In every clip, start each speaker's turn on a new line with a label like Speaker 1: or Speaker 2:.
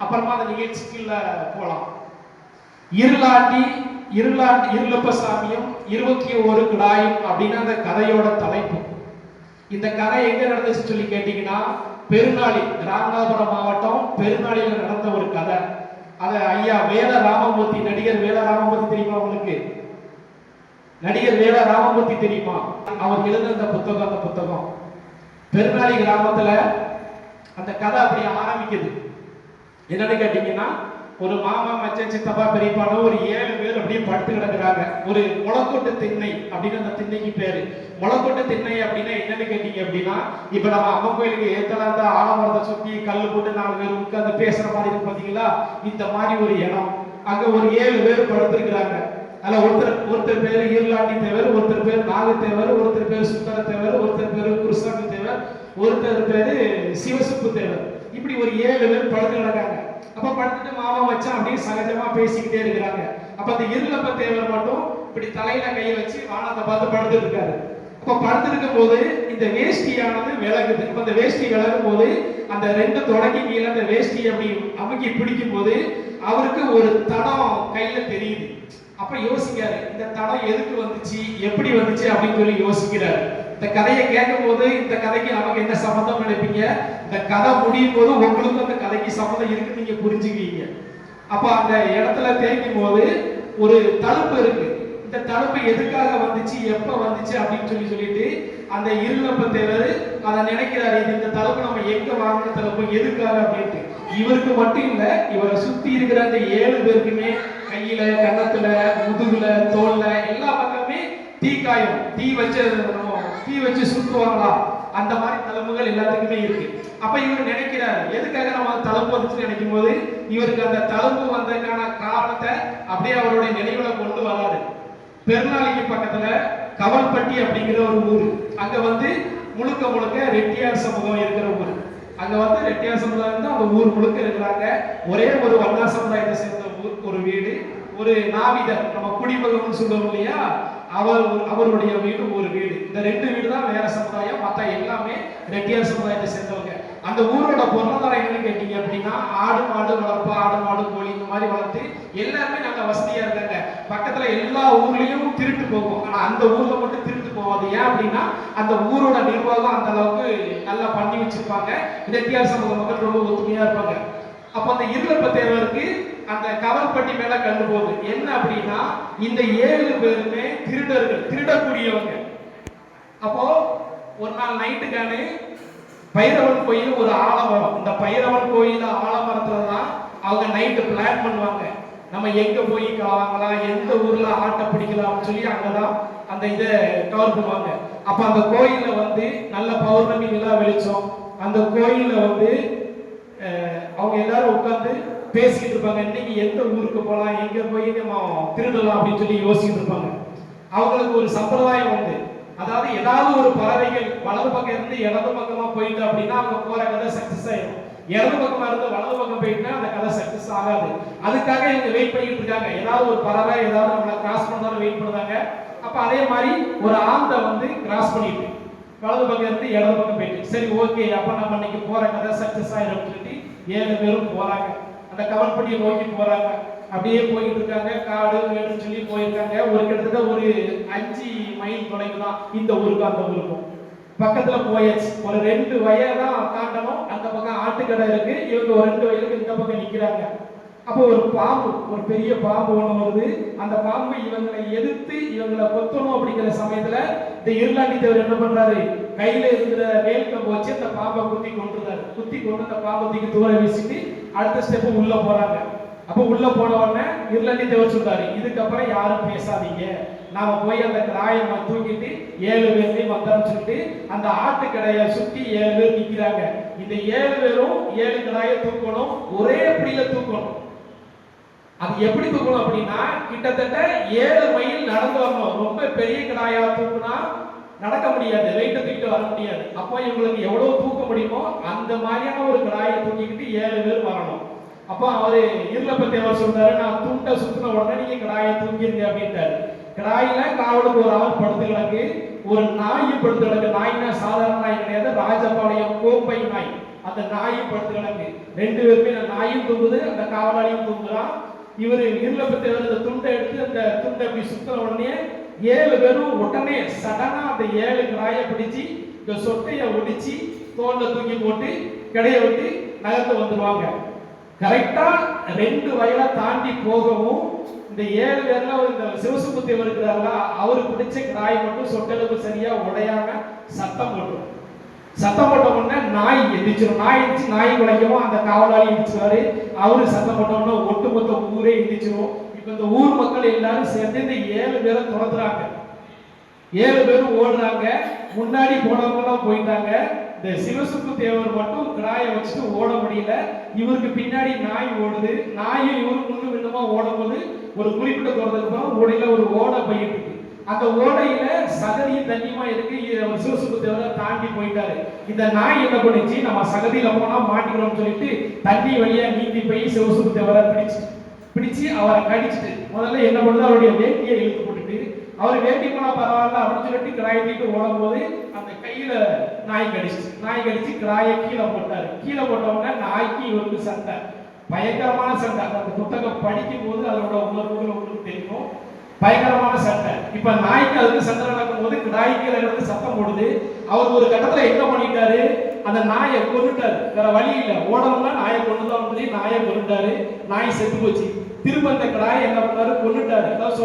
Speaker 1: அப்புறமா அந்த நிகழ்ச்சிக்குள்ள போலாம். இருளாண்டி இருளப்பசாமியும் 21 கிடாயும் அப்படின்னு அந்த கதையோட தலைப்பு. இந்த கதை எங்க நடந்துச்சு சொல்லி கேட்டீங்கன்னா, பெருநாளி, ராமநாதபுரம் மாவட்டம் பெருநாளில நடந்த ஒரு கதை. அத ஐயா வேல ராமமூர்த்தி, நடிகர் வேல ராமமூர்த்தி தெரியுமா உங்களுக்கு? நடிகர் வேல ராமமூர்த்தி தெரியுமா? அவர் எழுதின அந்த புத்தகம் பெருநாளி கிராமத்துல அந்த கதை அப்படி ஆரம்பிக்குது. என்னன்னு கேட்டீங்கன்னா, ஒரு மாமா, மச்சன், சித்தப்பா, பெரியப்பான ஒரு 7 பேர் அப்படியே படுத்து கிடக்குறாங்க. ஒரு முளக்கொட்டு திண்ணை அப்படின்னு அந்த திண்ணைக்கு பேரு. முளக்கொட்டு திண்ணை அப்படின்னா என்னன்னு கேட்டீங்க அப்படின்னா, இப்ப நம்ம அம்மன் கோயிலுக்கு ஏத்தல அந்த ஆலமரத்தை சுத்தி கல்லு போட்டு 4 பேர் உட்கார்ந்து பேசுற மாதிரி இருக்கு பாத்தீங்களா, இந்த மாதிரி ஒரு இடம். அங்க ஒரு 7 பேர் படுத்திருக்கிறாங்க. அதுல ஒருத்தர் பேரு இருளாண்டி தேவர், ஒருத்தர் பேர் நாகத்தேவர், ஒருத்தர் பேர் சுந்தர தேவர், ஒருத்தர் பேரு குருசாமி தேவர், ஒருத்தர் பேரு சிவசுப்பு தேவர். இப்படி ஒரு 7 பேர் படுத்து கிடக்காங்க. அப்ப படுத்துட்டு மாமா மச்சான் அப்படியே சகஜமா பேசிக்கிட்டே இருக்கிறாங்க. அப்ப அந்த இருளப்ப தேவர் மட்டும் இப்படி தலையில கையை வச்சு வானத்தை பார்த்து படுத்துட்டு இருக்காரு. அப்ப படுத்திருக்கும் போது இந்த வேஷ்டியானது விலகுது. அப்ப அந்த வேஷ்டி விலகும் போது அந்த 2 தொடங்கி கீழே அந்த வேஷ்டி அப்படி அமுக்கி பிடிக்கும் போது அவருக்கு ஒரு தடம் கையில தெரியுது. அப்ப யோசிக்கிறாரு, இந்த தடம் எதுக்கு வந்துச்சு, எப்படி வந்துச்சு அப்படின்னு சொல்லி யோசிக்கிறாரு. இந்த கதையை கேட்கும் போது இந்த கதைக்கு நமக்கு என்ன சம்பந்தம் நினைப்பீங்க? இந்த கதை முடியும் போது உங்களுக்கு அந்த கதைக்கு சம்பந்தம் இருக்குன்னு நீங்க புரிஞ்சுக்குவீங்க. அப்ப அந்த இடத்துல தேய்க்கும் போது ஒரு தடுப்பு இருக்கு. இந்த தடுப்பு எதுக்காக வந்துச்சு, எப்ப வந்துச்சு அப்படின்னு சொல்லிட்டு அந்த இருளப்ப தேவர் அதை நினைக்கிறாரு. இந்த தடுப்பு நம்ம எங்க வாங்கின தடுப்பு, எதுக்காக அப்படின்ட்டு. இவருக்கு மட்டும் இல்ல, இவரை சுத்தி இருக்கிற அந்த 7 பேருக்குமே கையில, கன்னத்துல, முதுகுல, தோல்ல எல்லா பக்கமே தீக்காயம், தீ வச்சு சுட்டுவாங்களா, அந்த மாதிரி தழும்புகள் எல்லாத்துக்குமே இருக்கு. அப்ப இவர் நினைக்கிறாரு, எதுக்காக நம்ம தழும்பு வந்துச்சுன்னு நினைக்கும் போது இவருக்கு அந்த தழும்பு வந்ததுக்கான காரணத்தை அப்படியே அவருடைய நினைவுல கொண்டு வராரு. பெருநாளிக்கு பக்கத்துல கவல்பட்டி அப்படிங்கிற ஒரு ஊர். அங்க முழுக்க ரெட்டியார் சமூகம் இருக்கிற ஊர். அங்க ரெட்டியார் சமுதாயம் தான் அந்த ஊர் முழுக்க இருக்கிறாங்க. ஒரே ஒரு வண்ணா சமுதாயத்தை சேர்ந்த ஒரு வீடு, ஒரு நாவிதர், நம்ம குடிமகன் சொல்லுவோம் இல்லையா, அவருடைய வீடு ஒரு வீடு. இந்த 2 வீடு தான் வேற சமுதாயம், மற்ற எல்லாமே ரெட்டியார் சமுதாயத்தை சேர்ந்தவங்க. அந்த ஊரோட பொருளாதாரம் என்னன்னு கேட்டீங்க அப்படின்னா, ஆடு மாடு வளர்ப்பு, ஆடு மாடு கோழி இந்த மாதிரி வளர்த்து எல்லாருமே நல்ல வசதியா இருக்காங்க. பக்கத்துல எல்லா ஊர்லயும் திருட்டு போகும், ஆனா அந்த ஊர்ல மட்டும் திருட்டு போகாது. ஏன் அப்படின்னா அந்த ஊரோட நிர்வாகம் அந்த அளவுக்கு நல்லா பண்ணி வச்சிருப்பாங்க. ரெட்டியார் சமூக மக்கள் ரொம்ப ஒத்துமையா இருப்பாங்க. அப்ப அந்த இருளப்ப தேவருக்கு அந்த கவல்பட்டி மேல கண்டு போகுது. என்ன அப்படின்னா, இந்த 7 பேருமே திருடர்கள், திருடக்கூடியவங்க. அப்போ ஒரு நாள் நைட்டுக்கானு பைரவன் கோயில் ஒரு ஆலமரம். இந்த பைரவன் கோயில் ஆலமரத்துல தான் அவங்க நைட்டு பிளான் பண்ணுவாங்க. நம்ம எங்க போய் வாங்கலாம், எந்த ஊர்ல ஆட்டை பிடிக்கலாம்னு சொல்லி அங்கதான் அந்த இதை கவர் பண்ணுவாங்க. அப்ப அந்த கோயில்ல நல்ல பௌர்ணமி நிலா வெளிச்சம். அந்த கோயில்ல அவங்க எல்லாரும் உட்கார்ந்து பேசிக்கிட்டு இருப்பாங்க. இன்னைக்கு எந்த ஊருக்கு போகலாம், எங்க போய் நம்ம திருடலாம் அப்படின்னு சொல்லி யோசிச்சுட்டு இருப்பாங்க. அவங்களுக்கு ஒரு சம்பிரதாயம் அதாவது ஏதாவது ஒரு பறவைகள் வலது பக்கம் இருந்து இடது பக்கமா போயிட்டு அப்படின்னா அவங்க போற கதை சக்சஸ் ஆயிடும். இடது பக்கமா இருந்து வலது பக்கம் போயிட்டுனா அந்த கதை சக்சஸ் ஆகாது. அதுக்காக இவங்க வெயிட் பண்ணிட்டு இருக்காங்க. ஏதாவது ஒரு பறவை ஏதாவது நம்மளை கிராஸ் பண்ணாலும் வெயிட் பண்ணுறாங்க. அப்ப அதே மாதிரி ஒரு ஆந்தை கிராஸ் பண்ணிட்டு வலது பக்கம் இருந்து இடது பக்கம் போயிட்டு, சரி ஓகே அப்ப நம்ம இன்னைக்கு போற கதை சக்சஸ் ஆயிடும் சொல்லிட்டு 7 பேரும் போறாங்க. அந்த கவல்பட்டியை நோக்கி போறாங்க. அப்படியே போயிட்டு இருக்காங்க. காடு மேடுன்னு சொல்லி போயிருக்காங்க. ஒரு கிட்டத்தட்ட ஒரு 5 மைல் தொலைவு தான் இந்த ஊருக்கு அந்த ஊருக்கும். பக்கத்துல போயாச்சு. ஒரு 2 வயலை தான் தாண்டணும். அந்த பக்கம் ஆட்டுக்கடை இருக்கு. இவங்க ஒரு 2 வயலுக்கு இந்த பக்கம் நிக்கிறாங்க. அப்போ ஒரு பாம்பு, ஒரு பெரிய பாம்பு ஒண்ணு வருது. அந்த பாம்பு இவங்களை எதிர்த்து இவங்களை கொத்தணும் அப்படிங்கிற சமயத்துல இந்த இருளாண்டி தேவர் என்ன பண்றாரு, கையில இருக்கிற வேல் கம்பு வச்சு அந்த பாம்பை குத்தி கொண்டுறாரு. குத்தி கொண்டு அந்த பாம்பை தூக்கி தூர வீசிட்டு அடுத்த ஸ்டெப் உள்ள போறாங்க. அப்ப உள்ள போன உடனே இருளாண்டி தேவர் சொல்றாரு, இதுக்கப்புறம் யாரும் பேசாதீங்க, நாம போய் அந்த கிராயமா தூக்கிட்டு 7 பேரையும் வந்தோம்னு சொல்லிட்டு அந்த ஆட்டுக்கடையை சுத்தி 7 பேர் நிக்கிறாங்க. இந்த 7 பேரும் 7 கடாயை தூக்கணும், ஒரே பிடியில தூக்கணும். அது எப்படி தூக்கணும் அப்படின்னா, கிட்டத்தட்ட 7 மைல் நடந்து வரணும். ரொம்ப பெரிய கடாயா தூக்குனா நடக்க முடியாது, வெயிட்ட தூக்கிட்டு வர முடியாது. அப்போ இவங்களுக்கு எவ்வளவு தூக்க முடியுமோ அந்த மாதிரியான ஒரு கடாயை தூக்கிக்கிட்டு 7 பேர் வரணும். அப்போ அவரு இருளப்ப தேவர் சொல்றாரு, நான் துண்டை சுத்தின உடனே நீங்க கடாயை தூக்கிருங்க அப்படின்ட்டாரு. கடாயில காவலுக்கு ஒரு ஆள் படுத்து கிடக்கு, ஒரு நாய் படுத்து கிடக்கு. நாய்னா சாதாரண நாய் கிடையாது, ராஜபாளையம் கோம்பை நாய். அந்த நாயும் படுத்து கிடக்கு. ரெண்டு பேருமே நாயும் தூங்குது, அந்த காவலாளியும் தூங்குறான். இவர் இருளப்பத்தவர் இந்த துண்டை எடுத்து அந்த துண்டை அப்படி சுத்தின உடனே 7 பேரும் உடனே சடனா அந்த 7 கிராயை பிடிச்சு இந்த சொட்டையை ஒடிச்சு தோல்ல தூக்கி போட்டு கிடையை விட்டு நகர்த்து வந்துருவாங்க. கரெக்டா 2 வயலை தாண்டி போகவும் இந்த 7 பேர்ல இந்த சிவசுமுத்தி இருக்கிறாரா, அவரு பிடிச்ச கிராய் மட்டும் சொட்டலுக்கு சரியா உடையாம சத்தம் போட்டு உடனே நாய் எந்திரிச்சிடும். நாய் எந்திரிச்சு நாய் குலைக்கவும் அந்த காவலாளி எந்திரிச்சுவாரு. அவரு சத்தம் போட்ட உடனே ஒட்டுமொத்த ஊரே எந்திரிச்சிடும். இப்ப இந்த ஊர் மக்கள் எல்லாரும் சேர்ந்து இந்த 7 பேரை துரத்துறாங்க. 7 பேரும் ஓடுறாங்க. முன்னாடி போனவங்க எல்லாம் போயிட்டாங்க. இந்த சிவசுக்கு தேவர் மட்டும் கிராயை வச்சுட்டு ஓட முடியல. இவருக்கு பின்னாடி நாய் ஓடுது. நாயும் இவருக்கு முன்னு விண்ணுமா ஓடும்போது ஒரு குறிப்பிட்ட தூரத்துக்கு அப்புறம் ஓடையில ஒரு ஓடை போயிட்டு இருக்கு. அந்த ஓடையில சகதியும் தண்ணியுமா இருக்கு. சிவசுக்கு தேவர் தாண்டி போயிட்டாரு. இந்த நாய் என்ன பண்ணிச்சு, நம்ம சகதியில போனா மாட்டிக்கிறோம்னு சொல்லிட்டு தண்ணி வழியா நீந்தி போய் சிவசுக்கு தேவரை பிடிச்சு அவரை கடிச்சிட்டு முதல்ல என்ன பண்ணுது, அவருடைய வேட்டியை இழுத்து போட்டுட்டு அவர் வேட்டி போனா பரவாயில்ல அப்படின்னு சொல்லிட்டு கிராயை தூக்கிட்டு ஓடும் போது அந்த கையில நாய் கடிச்சு கிராயை கீழே போட்டாரு. கீழே போட்டவங்க நாய்க்கு இவருக்கு சண்டை, பயங்கரமான சண்டை. அந்த புத்தகம் படிக்கும் போது அதோட உணர்வுகள் உங்களுக்கு தெரியும். பயங்கரமான சண்டை. இப்ப நாய்க்கு அதுக்கு சண்டை நடக்கும் போது நாய்க்கு இருந்து சத்தம் போடுது. அவர் ஒரு கட்டத்துல என்ன பண்ணிட்டாரு, அந்த நாயை கொண்டுட்டாரு. வேற வழி இல்ல, ஓடணும்னா நாயை கொண்டுதான் சொல்லி நாயை கொண்டுட்டாரு. நாய் செத்து போச்சு. திரும்ப அந்த கிடாயை என்ன பண்ணாரு, கொண்டுட்டாரு. அதாவது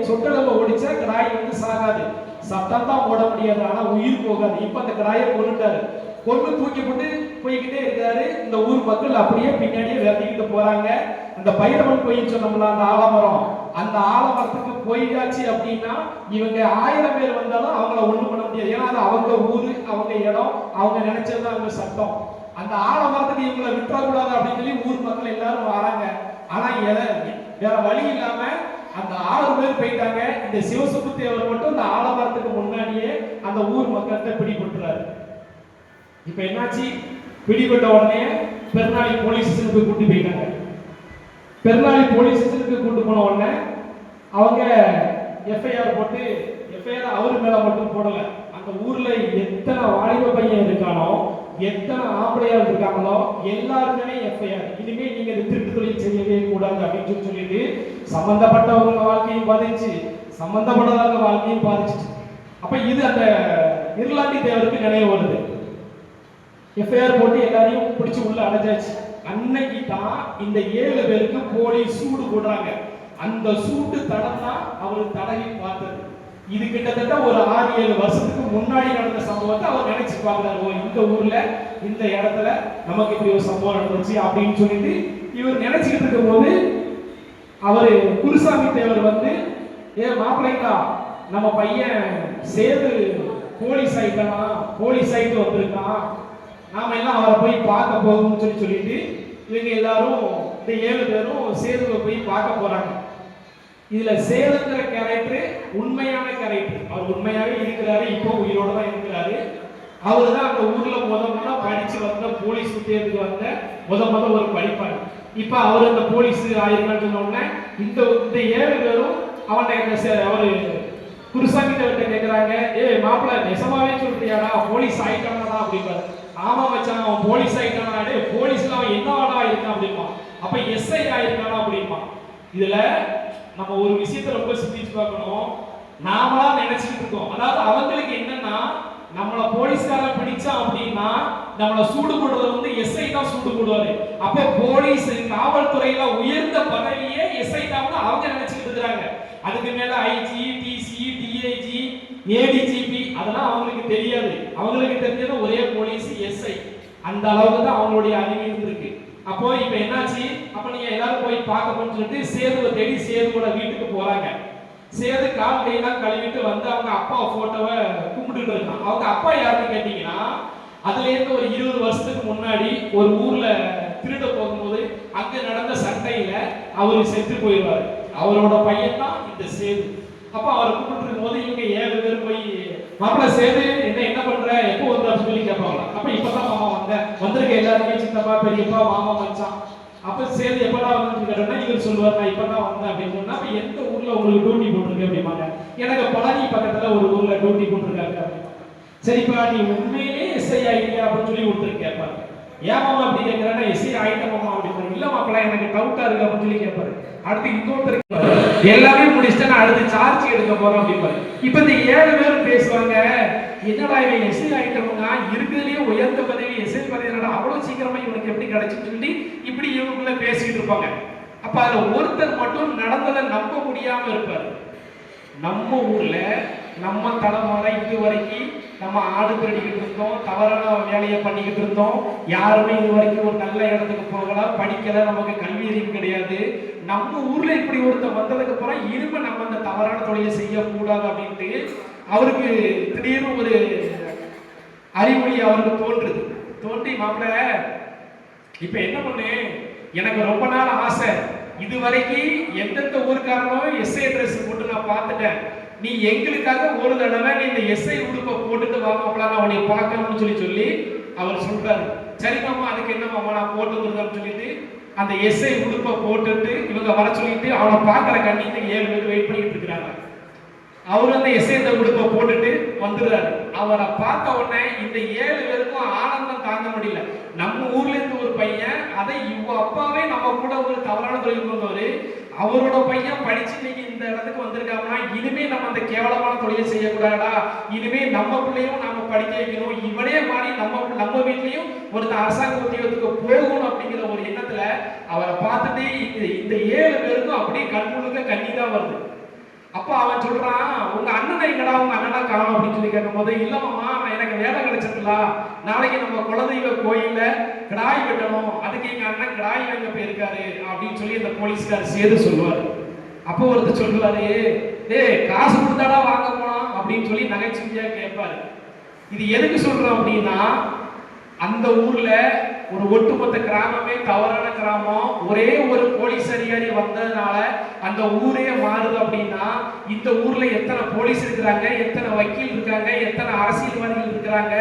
Speaker 1: சொட்டளவு ஓடிச்சா கிடாய் வந்து சாகாது, சத்தம் தான் போட முடியாது, ஆனா உயிர் போகாது. இப்ப அந்த கிடாயை கொண்டுட்டாரு. கொண்டு தூக்கி போட்டு போய்கிட்டே இருக்காரு. இந்த ஊர் மக்கள் அப்படியே பின்னாடியே விரட்டிக்கிட்டு போறாங்க. அந்த பைரவன் கோயில் சொன்னோம்ல, அந்த ஆலமரம், அந்த ஆலமரத்துக்கு போயாச்சு அப்படின்னா இவங்க 1000 பேர் வந்தாலும் அவங்கள ஒண்ணும் பண்ண முடியாது. ஏன்னா அது அவங்க ஊரு, அவங்க இடம், அவங்க நினைச்சதுதான் அவங்க சட்டம். அந்த ஆலமரத்துக்கு இவங்களை விட்டுறக்கூடாது அப்படின்னு சொல்லி ஊர் மக்கள் எல்லாரும் வராங்க. ஆனா வேற வழி இல்லாம அந்த 6 பேர் போயிட்டாங்க. இந்த சிவசுமுத்தி அவர் மட்டும் இந்த ஆலமரத்துக்கு முன்னாடியே அந்த ஊர் மக்கள்கிட்ட பிடிபட்டுறாரு. இப்ப என்னாச்சு, பிடிபட்ட உடனே பெருநாளி போலீஸ் ஸ்டேஷனுக்கு கூட்டி போயிட்டாங்க. பெருநாளி போலீஸ் ஸ்டேஷனுக்கு கூட்டு போன உடனே அவங்க எஃப்ஐஆர் போட்டு, எஃப்ஐஆர் அவரு மேல மட்டும் போடல, அந்த ஊர்ல எத்தனை வாலிப பையன் இருக்கானோ, எத்தனை ஆம்பளையார் இருக்காங்களோ எல்லாருமே எஃப்ஐஆர். இனிமே நீங்க திருட்டு தொழில் செய்யவே கூடாது அப்படின்னு சொல்லிட்டு சம்பந்தப்பட்டவங்க வாழ்க்கையும் பாதிச்சு, சம்பந்தப்பட்டவங்க வாழ்க்கையும் பாதிச்சுட்டு. அப்ப இது அந்த இருளாண்டி தேவருக்கு நினைவு வருது. எஃப்ஐஆர் போட்டு எல்லாரையும் பிடிச்சு உள்ள அடைஞ்சாச்சு. அன்னைக்கு தான் இந்த 7 பேருக்கு போலீஸ் சூடு போடுறாங்க. அந்த சூட்டு தடம் தான் அவரு தடவி பார்த்தது. இது கிட்டத்தட்ட ஒரு 6-7 வருஷத்துக்கு முன்னாடி நடந்த சம்பவத்தை அவர் நினைச்சு பார்க்கிறாரு. இந்த ஊர்ல இந்த இடத்துல நமக்கு இப்படி ஒரு சம்பவம் நடந்துச்சு அப்படின்னு சொல்லிட்டு இவர் நினைச்சுக்கிட்டு இருக்கும் போது அவரு குருசாமி தேவர் வந்து, மாப்பிள்ளைங்களா, நம்ம பையன் சேது போலீஸ் ஆயிட்டானா, போலீஸ் ஆயிட்டு வந்திருக்கான், நாம எல்லாம் அவரை போய் பார்க்க போகணும்னு சொல்லிட்டு இவங்க எல்லாரும் இந்த 7 பேரும் சேதுவை போய் பார்க்க போறாங்க. இதுல சேதுங்கிற கேரக்டர் உண்மையான கேரக்டர். அவர் உண்மையாவே இருக்கிறாரு, இப்போ உயிரோட தான் இருக்கிறாரு. அவரு தான் அந்த ஊர்ல முதல்ல படிச்சு வந்த போலீஸ் உத்தியோகத்துக்கு வந்த முத ஒரு படிப்பாரு. இப்ப அவர் அந்த போலீஸ் ஆயிருக்கான்னு சொன்ன உடனே இந்த 7 பேரும் அவன்கிட்ட அவரு குருசாமி கிட்ட கேட்கிறாங்க, மாப்பிள்ள நெசமாவே சொல்றியாடா, போலீஸ் ஆயிட்டானா அப்படின்பாரு. ஆமா மச்சான், அவன் போலீஸ் ஆயிட்டானா, போலீஸ்ல அவன் என்னவாடா இருக்கான் அப்படிமா. அப்ப எஸ்ஐ ஆயிருக்கானா அப்படிமா. இதுல நம்ம ஒரு விஷயத்தை ரொம்ப சிந்திச்சு பார்க்கணும். நாமளா நினைச்சிட்டு இருக்கோம், அதாவது அவங்களுக்கு என்னன்னா, நம்மள போலீஸ்காரன் பிடிச்சா அப்படின்னா நம்மள சூடு போடுறது வந்து எஸ்ஐ தான் சூடு போடுவாரு. அப்ப போலீஸ் காவல்துறையில உயர்ந்த பதவியே எஸ்ஐ தான் அவங்க நினைச்சிட்டு இருக்காங்க. அதுக்கு மேல ஐஜி, டிசி, டிஐஜி, ஏடிஜிபி அதெல்லாம் அவங்களுக்கு தெரியாது. அவங்களுக்கு தெரிஞ்சது ஒரே போலீஸ், எஸ்ஐ. அந்த அளவுக்கு தான் அவங்களுடைய அறிவு இருக்கு. அப்போ இப்ப என்னாச்சு, அப்ப நீங்க எல்லாரும் போய் பார்க்க போன்னு சொல்லிட்டு சேதுவை தேடி சேதுவோட வீட்டுக்கு போறாங்க. சேது கால் கையெல்லாம் கழுவிட்டு வந்து அவங்க அப்பா போட்டோவை கும்பிட்டு இருக்கான். அவங்க அப்பா யாருன்னு கேட்டீங்கன்னா, அதுல இருந்து ஒரு 20 வருஷத்துக்கு முன்னாடி ஒரு ஊர்ல திருட போகும்போது அங்க நடந்த சண்டையில அவரு செத்து போயிடுவாரு. அவரோட பையன் தான் இந்த சேது. அப்ப அவரை கூப்பிட்டு இருக்கும் போது இவங்க 7 பேர் போய், மாப்பிள்ள சேது என்ன பண்ற, எப்போ வந்து அப்படின்னு சொல்லி கேட்பாங்களா. அப்ப இப்பதான் மாமா வந்திருக்க எல்லாருமே சித்தப்பா, பெரியப்பா, மாமா, மச்சான். அப்ப சேது எப்பதான் வந்து கேட்டோம்னா இவர் சொல்லுவார், நான் இப்பதான் வந்தேன் அப்படின்னு சொன்னா, அப்ப எந்த ஊர்ல உங்களுக்கு டியூட்டி போட்டிருக்கு அப்படிமாங்க. எனக்கு பழனி பக்கத்துல ஒரு ஊர்ல டியூட்டி போட்டிருக்காங்க அப்படிமா. சரிப்பா, நீ உண்மையிலே எஸ்ஐ ஆகிட்டியா அப்படின்னு சொல்லி ஒருத்தர் கேட்பாரு. ஏன் மாமா அப்படி கேட்கிறேன்னா எஸ்ஐ ஆயிட்ட மாமா அப்படின்னு இல்ல மாப்பிள்ள எனக்கு டவுட்டா இருக்கு அப்படின்னு சொல்லி கேட்பாரு. அடுத்து இன்னொருத்தருக்கு எல்லாமே முடிச்சுட்டு நான் அடுத்து சார்ஜ் எடுக்க போறோம் அப்படிப்பாரு. இப்ப இந்த 7 பேரும் பேசுவாங்க, என்னடா இவன் எஸ்ஐ ஆயிட்டோம்னா இருக்கிறதுலயே உயர்ந்த பதவி எஸ்ஐ பதவி அவ்வளவு சீக்கிரமா இவனுக்கு எப்படி கிடைச்சுன்னு சொல்லி இப்படி இவங்களுக்குள்ள பேசிட்டு இருப்பாங்க. அப்ப அதுல ஒருத்தர் மட்டும் நடந்ததை நம்ப முடியாம இருப்பாரு. நம்ம ஊர்ல நம்ம தலைமுறை இது வரைக்கும் நம்ம ஆடு திருடிக்கிட்டு இருந்தோம், தவறான வேலையை பண்ணிக்கிட்டு இருந்தோம், யாருமே இது வரைக்கும் ஒரு நல்ல இடத்துக்கு போகல, படிக்கல, நமக்கு கல்வி அறிவு கிடையாது. நம்ம ஊர்ல இப்படி ஒருத்தர் வந்ததுக்கு அப்புறம் இனிமே நம்ம அந்த தவறான தொழிலை செய்யக்கூடாது அப்படின்ட்டு அவருக்கு திடீர்னு ஒரு அறிவுரை அவருக்கு தோன்றி மாப்பிள்ள இப்ப என்ன பண்ணு, எனக்கு ரொம்ப நாள் ஆசை, இது வரைக்கும் எந்தெந்த ஊருக்காரனோ எஸ்ஐ ட்ரெஸ் போட்டு நான் பார்த்துட்டேன், நீ எங்களுக்காக ஒரு தடவை நீ இந்த எஸ்ஐ உடுப்பை போட்டுட்டு வா மாப்பிள்ள, நான் உன்னை பார்க்கணும்னு சொல்லி அவர் சொல்றாரு. சரி மாமா அதுக்கு என்ன மாமா நான் போட்டு வந்துருக்கேன்னு சொல்லிட்டு அந்த எஸ்ஐ உடுப்பை போட்டுட்டு இவங்க வர சொல்லிட்டு அவனை பார்க்கற கண்ணிக்கு 7 பேர் வெயிட் பண்ணிட்டு இருக்கிறாங்க. அவர் அந்த எஸ்ஐ உடுப்பை போட்டுட்டு வந்துடுறாரு. அவரை பார்த்த உடனே இந்த 7 பேருக்கும் ஆனந்தம் தாங்க முடியல. நம்ம ஊர்ல இருந்து ஒரு பையன், அதை இவங்க அப்பாவே நம்ம கூட ஒரு தவறான தொழில் வந்தவர், அவரோட பையன் படிச்சு இன்னைக்கு இந்த இடத்துக்கு வந்திருக்காங்கன்னா இனிமே நம்ம அந்த கேவலமான தொழிலை செய்யக்கூடாதா, இனிமே நம்ம பிள்ளையும் நாம படிக்க வைக்கணும், இவனே மாதிரி நம்ம வீட்லயும் ஒருத்தர் அரசாங்க உத்தியோகத்துக்கு போகணும் அப்படிங்கிற ஒரு எண்ணத்துல அவரை பார்த்துட்டு இந்த 7 பேருக்கும் அப்படியே கண்முழுக்க கண்ணீரா வருது. அப்ப அவன் சொல்றான், உங்க அண்ணனை எங்கடா, உங்க அண்ணனா காணும் அப்படின்னு சொல்லி கேட்கும் போது, இல்லமாமா எனக்கு வேலை கிடைச்சதுல, நாளைக்கு நம்ம குலதெய்வ கோயில்ல கிடாய் வெட்டணும், அதுக்கு எங்க அண்ணன் கிடாய் வெங்க போயிருக்காரு அப்படின்னு சொல்லி அந்த போலீஸ்கார் சேது சொல்லுவாரு. அப்போ ஒருத்தர் சொல்லுவாரு, காசு கொடுத்தாடா வாங்க போனோம் அப்படின்னு சொல்லி நகைச்சுவையா கேட்பாரு. இது எதுக்கு சொல்றோம் அப்படின்னா, அந்த ஊர்ல ஒரு ஒட்டுமொத்த கிராமமே தவறான கிராமம், ஒரே ஒரு போலீஸ் அதிகாரி வந்ததுனால அந்த ஊரே மாறுது அப்படின்னா, இந்த ஊர்ல எத்தனை போலீஸ் இருக்கிறாங்க, எத்தனை வக்கீல் இருக்காங்க, எத்தனை அரசியல்வாதிகள் இருக்கிறாங்க,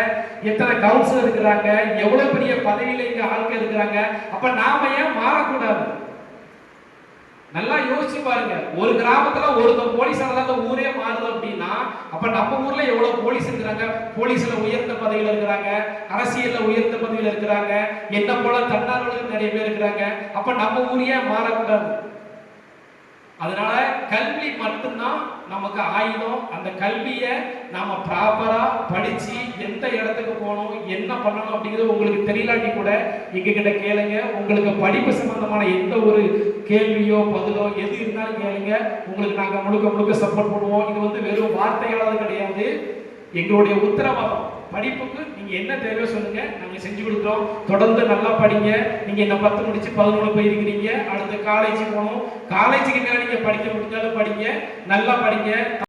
Speaker 1: எத்தனை கவுன்சிலர் இருக்கிறாங்க, எவ்வளவு பெரிய பதவியில இங்க ஆட்கள் இருக்கிறாங்க. அப்ப நாம ஏன் மாறக்கூடாது? நல்லா யோசிச்சு பாருங்க. ஒரு கிராமத்துல ஒருத்தர் போலீஸால அந்த ஊரே மாறுது அப்படின்னா, அப்ப நம்ம ஊர்ல எவ்வளவு போலீஸ் இருக்கிறாங்க, போலீஸ்ல உயர்ந்த பதவியில இருக்கிறாங்க, அரசியல்ல உயர்ந்த பதவியில இருக்கிறாங்க, என்ன போல தன்னார்வலர்கள் நிறைய பேர் இருக்கிறாங்க. அப்ப நம்ம ஊரையே மாறக்கூடாது. அதனால கல்வி மட்டும்தான் நமக்கு ஆயுதம். அந்த கல்வியை நாம ப்ராப்பரா படிச்சு எந்த இடத்துக்கு போகணும், என்ன பண்ணணும் அப்படிங்கிறது உங்களுக்கு தெரியலாட்டி கூட எங்க கிட்ட கேளுங்க. உங்களுக்கு படிப்பு சம்பந்தமான எந்த ஒரு கேள்வியோ பதிலோ எது இருந்தாலும் கேளுங்க, உங்களுக்கு நாங்க முழுக்க சப்போர்ட் பண்ணுவோம். இது வெறும் வார்த்தைகளாவது கிடையாது, எங்களுடைய உத்தரவாதம். படிப்புக்கு நீங்க என்ன தேவையோ சொல்லுங்க, நாங்க செஞ்சு கொடுக்குறோம். தொடர்ந்து நல்லா படிங்க. நீங்க என்ன 10 முடிச்சு 11 போயிருக்கிறீங்க, அடுத்து காலேஜ் போகணும். காலேஜுக்கு மேல நீங்க படிக்க முடிஞ்சாலும் படிங்க, நல்லா படிங்க.